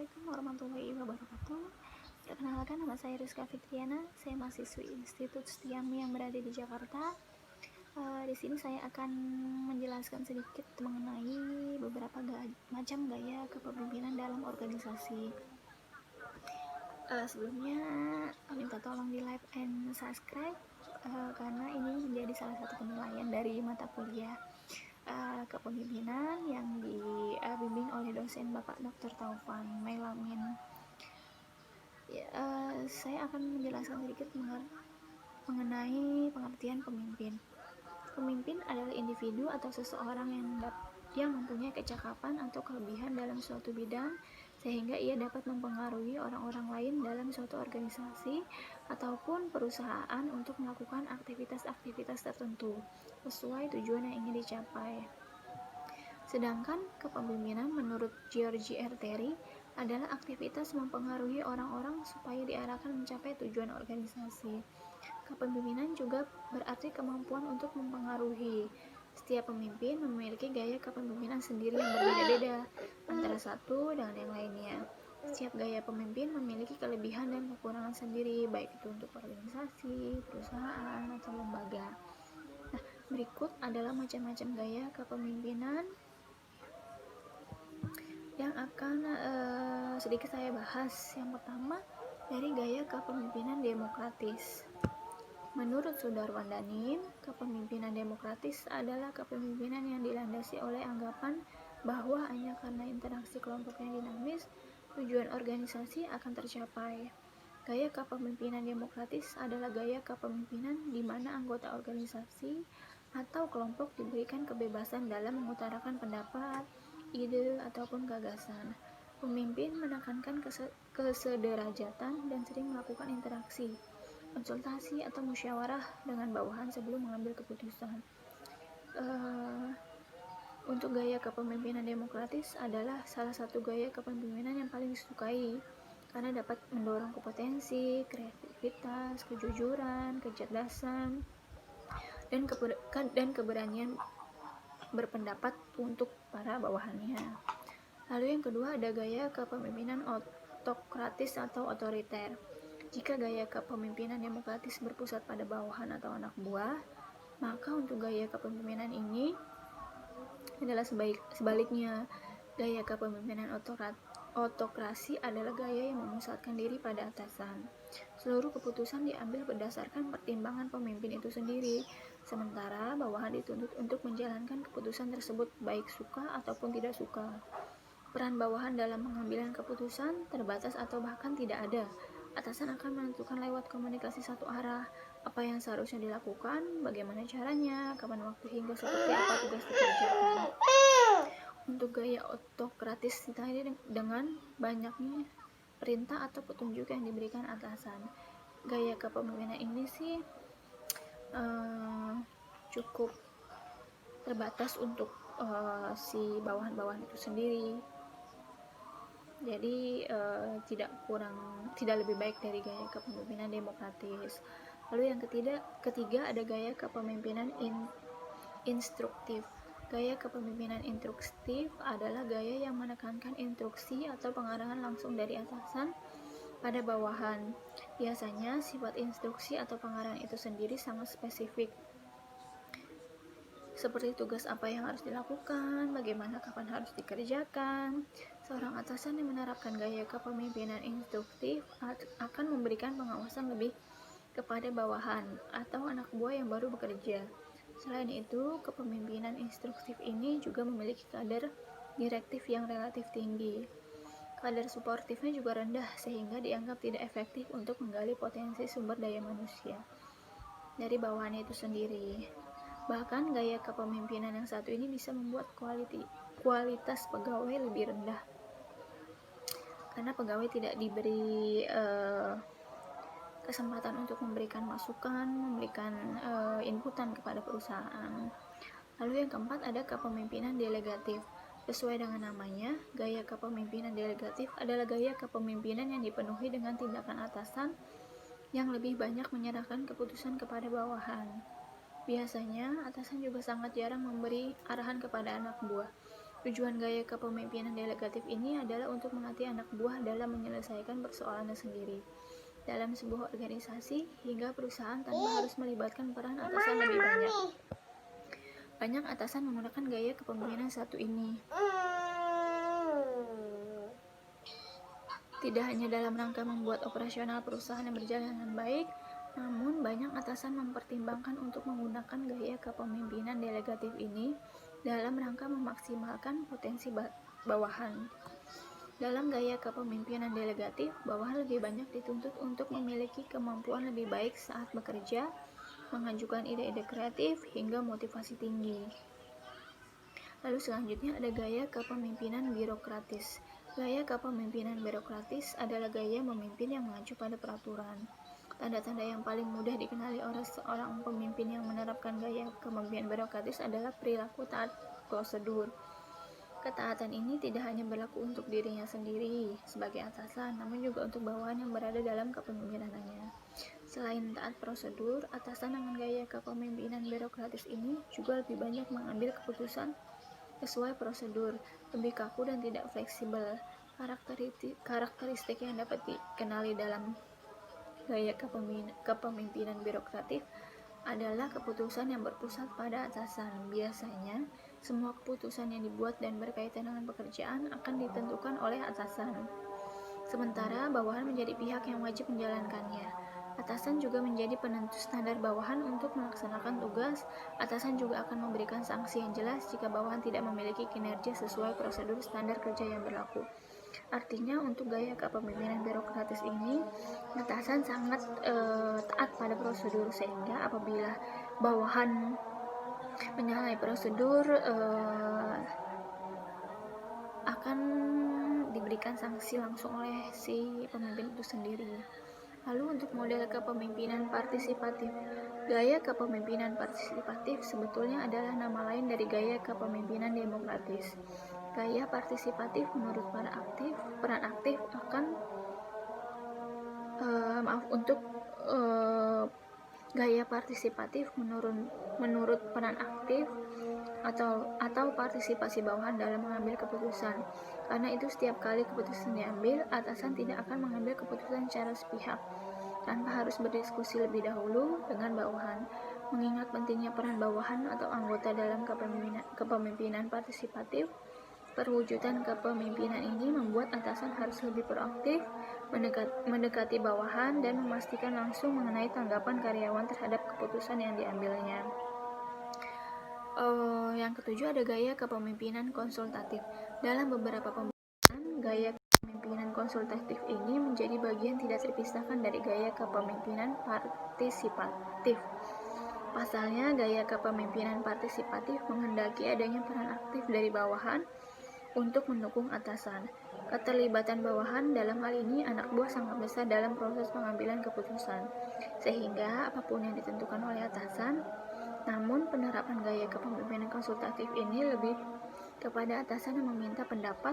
Assalamualaikum warahmatullahi wabarakatuh. Perkenalkan, nama saya Rizka Fitriana. Saya mahasiswi Institut Stiami yang berada di Jakarta. Di sini saya akan menjelaskan sedikit mengenai beberapa macam gaya kepemimpinan dalam organisasi. Sebelumnya minta tolong di like and subscribe karena ini menjadi salah satu penilaian dari mata kuliah kepemimpinan yang dibimbing oleh dosen Bapak Dr. Taufan Mailamin. Saya akan menjelaskan sedikit mengenai pengertian pemimpin. Pemimpin adalah individu atau seseorang yang mempunyai kecakapan atau kelebihan dalam suatu bidang sehingga ia dapat mempengaruhi orang-orang lain dalam suatu organisasi ataupun perusahaan untuk melakukan aktivitas-aktivitas tertentu sesuai tujuan yang ingin dicapai. Sedangkan kepemimpinan menurut George R. Terry adalah aktivitas mempengaruhi orang-orang supaya diarahkan mencapai tujuan organisasi. Kepemimpinan juga berarti kemampuan untuk mempengaruhi. Setiap pemimpin memiliki gaya kepemimpinan sendiri yang berbeda-beda antara satu dengan yang lainnya. Setiap gaya pemimpin memiliki kelebihan dan kekurangan sendiri, baik itu untuk organisasi, perusahaan, atau lembaga. Nah, berikut adalah macam-macam gaya kepemimpinan yang akan sedikit saya bahas. Yang pertama, dari gaya kepemimpinan demokratis. Menurut Sudarwan Danim, kepemimpinan demokratis adalah kepemimpinan yang dilandasi oleh anggapan bahwa hanya karena interaksi kelompok yang dinamis, tujuan organisasi akan tercapai. Gaya kepemimpinan demokratis adalah gaya kepemimpinan di mana anggota organisasi atau kelompok diberikan kebebasan dalam mengutarakan pendapat, ide, ataupun gagasan. Pemimpin menekankan kesederajatan dan sering melakukan interaksi, konsultasi atau musyawarah dengan bawahan sebelum mengambil keputusan. Untuk gaya kepemimpinan demokratis adalah salah satu gaya kepemimpinan yang paling disukai karena dapat mendorong kompetensi, kreativitas, kejujuran, kecerdasan, dan keberanian berpendapat untuk para bawahannya. Lalu yang kedua ada gaya kepemimpinan autokratis atau otoriter. Jika gaya kepemimpinan demokratis berpusat pada bawahan atau anak buah, maka untuk gaya kepemimpinan ini adalah sebaliknya. Gaya kepemimpinan autokrasi adalah gaya yang memusatkan diri pada atasan. Seluruh keputusan diambil berdasarkan pertimbangan pemimpin itu sendiri, sementara bawahan dituntut untuk menjalankan keputusan tersebut baik suka ataupun tidak suka. Peran bawahan dalam pengambilan keputusan terbatas atau bahkan tidak ada. Atasan akan menentukan lewat komunikasi satu arah apa yang seharusnya dilakukan, bagaimana caranya, kapan waktu, hingga seperti apa tugas dikerjakan. Untuk gaya autokratis ditandai dengan banyaknya perintah atau petunjuk yang diberikan atasan. Gaya kepemimpinan ini sih cukup terbatas untuk si bawahan-bawahan itu sendiri. Jadi tidak lebih baik dari gaya kepemimpinan demokratis. Lalu yang ketiga ada gaya kepemimpinan instruktif. Gaya kepemimpinan instruktif adalah gaya yang menekankan instruksi atau pengarahan langsung dari atasan pada bawahan. Biasanya sifat instruksi atau pengarahan itu sendiri sangat spesifik, seperti tugas apa yang harus dilakukan, bagaimana kapan harus dikerjakan. Seorang atasan yang menerapkan gaya kepemimpinan instruktif akan memberikan pengawasan lebih kepada bawahan atau anak buah yang baru bekerja. Selain itu, kepemimpinan instruktif ini juga memiliki kadar direktif yang relatif tinggi. Kadar suportifnya juga rendah sehingga dianggap tidak efektif untuk menggali potensi sumber daya manusia dari bawahannya itu sendiri. Bahkan gaya kepemimpinan yang satu ini bisa membuat kualitas pegawai lebih rendah karena pegawai tidak diberi kesempatan untuk memberikan masukan, memberikan inputan kepada perusahaan. Lalu yang keempat ada kepemimpinan delegatif. Sesuai dengan namanya, gaya kepemimpinan delegatif adalah gaya kepemimpinan yang dipenuhi dengan tindakan atasan yang lebih banyak menyerahkan keputusan kepada bawahan. Biasanya, atasan juga sangat jarang memberi arahan kepada anak buah. Tujuan gaya kepemimpinan delegatif ini adalah untuk melatih anak buah dalam menyelesaikan persoalannya sendiri dalam sebuah organisasi hingga perusahaan tanpa harus melibatkan peran atasan lebih banyak. Banyak atasan menggunakan gaya kepemimpinan satu ini. Tidak hanya dalam rangka membuat operasional perusahaan yang berjalan dengan baik, namun banyak atasan mempertimbangkan untuk menggunakan gaya kepemimpinan delegatif ini dalam rangka memaksimalkan potensi bawahan. Dalam gaya kepemimpinan delegatif, bawahan lebih banyak dituntut untuk memiliki kemampuan lebih baik saat bekerja, mengajukan ide-ide kreatif, hingga motivasi tinggi. Lalu selanjutnya ada gaya kepemimpinan birokratis. Gaya kepemimpinan birokratis adalah gaya memimpin yang mengacu pada peraturan. Tanda-tanda yang paling mudah dikenali oleh seorang pemimpin yang menerapkan gaya kepemimpinan birokratis adalah perilaku taat prosedur. Ketaatan ini tidak hanya berlaku untuk dirinya sendiri sebagai atasan, namun juga untuk bawahan yang berada dalam kepemimpinannya. Selain taat prosedur, atasan dengan gaya kepemimpinan birokratis ini juga lebih banyak mengambil keputusan sesuai prosedur, lebih kaku dan tidak fleksibel. Karakteristik yang dapat dikenali dalam gaya kepemimpinan birokratif adalah keputusan yang berpusat pada atasan. Biasanya, semua keputusan yang dibuat dan berkaitan dengan pekerjaan akan ditentukan oleh atasan. Sementara bawahan menjadi pihak yang wajib menjalankannya. Atasan juga menjadi penentu standar bawahan untuk melaksanakan tugas. Atasan juga akan memberikan sanksi yang jelas jika bawahan tidak memiliki kinerja sesuai prosedur standar kerja yang berlaku. Artinya untuk gaya kepemimpinan birokratis ini, atasan sangat taat pada prosedur, sehingga apabila bawahan menyalahi prosedur akan diberikan sanksi langsung oleh si pemimpin itu sendiri. Lalu untuk model kepemimpinan partisipatif. Gaya kepemimpinan partisipatif sebetulnya adalah nama lain dari gaya kepemimpinan demokratis. Gaya partisipatif menurut peran aktif akan gaya partisipatif menurut peran aktif atau partisipasi bawahan dalam mengambil keputusan. Karena itu setiap kali keputusan diambil, atasan tidak akan mengambil keputusan secara sepihak tanpa harus berdiskusi lebih dahulu dengan bawahan. Mengingat pentingnya peran bawahan atau anggota dalam kepemimpinan partisipatif, perwujudan kepemimpinan ini membuat atasan harus lebih proaktif, mendekati bawahan, dan memastikan langsung mengenai tanggapan karyawan terhadap keputusan yang diambilnya. Yang ketujuh ada gaya kepemimpinan konsultatif. Dalam beberapa pembahasan, gaya kepemimpinan konsultatif ini menjadi bagian tidak terpisahkan dari gaya kepemimpinan partisipatif. Pasalnya, gaya kepemimpinan partisipatif menghendaki adanya peran aktif dari bawahan untuk mendukung atasan. Keterlibatan bawahan dalam hal ini anak buah sangat besar dalam proses pengambilan keputusan, sehingga apapun yang ditentukan oleh atasan. Namun penerapan gaya kepemimpinan konsultatif ini lebih kepada atasan yang meminta pendapat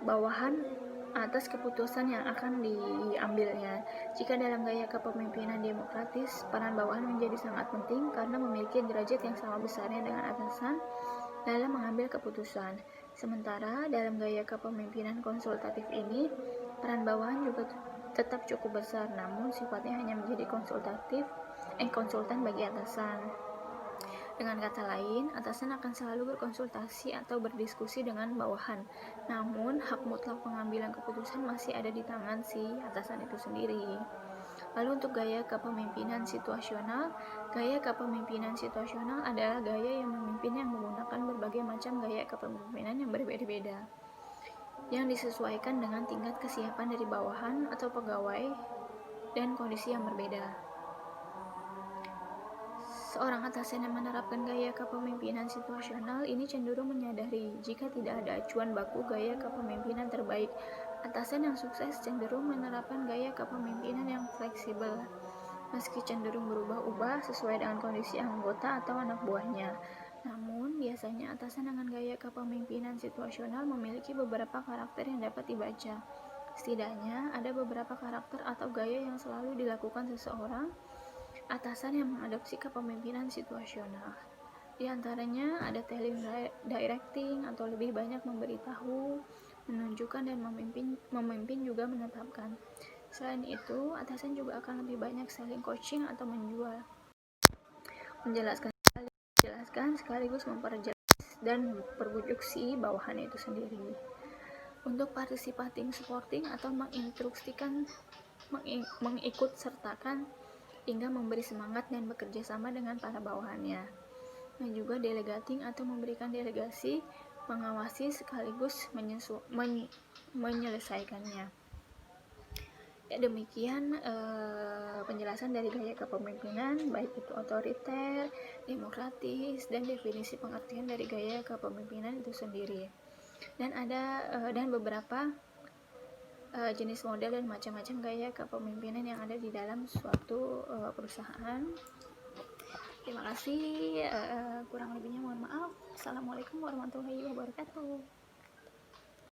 bawahan atas keputusan yang akan diambilnya. Jika dalam gaya kepemimpinan demokratis, peran bawahan menjadi sangat penting karena memiliki derajat yang sama besarnya dengan atasan dalam mengambil keputusan. Sementara dalam gaya kepemimpinan konsultatif ini, peran bawahan juga tetap cukup besar, namun sifatnya hanya menjadi konsultan bagi atasan. Dengan kata lain, atasan akan selalu berkonsultasi atau berdiskusi dengan bawahan. Namun, hak mutlak pengambilan keputusan masih ada di tangan si atasan itu sendiri. Lalu untuk gaya kepemimpinan situasional. Gaya kepemimpinan situasional adalah gaya yang memimpin yang menggunakan berbagai macam gaya kepemimpinan yang berbeda-beda, yang disesuaikan dengan tingkat kesiapan dari bawahan atau pegawai dan kondisi yang berbeda. Seorang atasan yang menerapkan gaya kepemimpinan situasional ini cenderung menyadari jika tidak ada acuan baku gaya kepemimpinan terbaik. Atasan yang sukses cenderung menerapkan gaya kepemimpinan yang fleksibel, meski cenderung berubah-ubah sesuai dengan kondisi anggota atau anak buahnya. Namun, biasanya atasan dengan gaya kepemimpinan situasional memiliki beberapa karakter yang dapat dibaca. Setidaknya, ada beberapa karakter atau gaya yang selalu dilakukan seseorang atasan yang mengadopsi kepemimpinan situasional. Di antaranya ada teledirecting atau lebih banyak memberitahu, menunjukkan dan memimpin juga menetapkan. Selain itu, atasan juga akan lebih banyak selling coaching atau menjual, menjelaskan sekaligus memperjelas dan memperbujuk si bawahan itu sendiri untuk participating supporting atau mengikut sertakan hingga memberi semangat dan bekerja sama dengan para bawahannya. Dan juga delegating atau memberikan delegasi, mengawasi sekaligus menyelesaikannya. Ya, demikian penjelasan dari gaya kepemimpinan, baik itu otoriter, demokratis, dan definisi pengertian dari gaya kepemimpinan itu sendiri. Dan ada dan beberapa jenis model dan macam-macam gaya kepemimpinan yang ada di dalam suatu perusahaan. Terima kasih, kurang lebihnya mohon maaf. Assalamualaikum warahmatullahi wabarakatuh.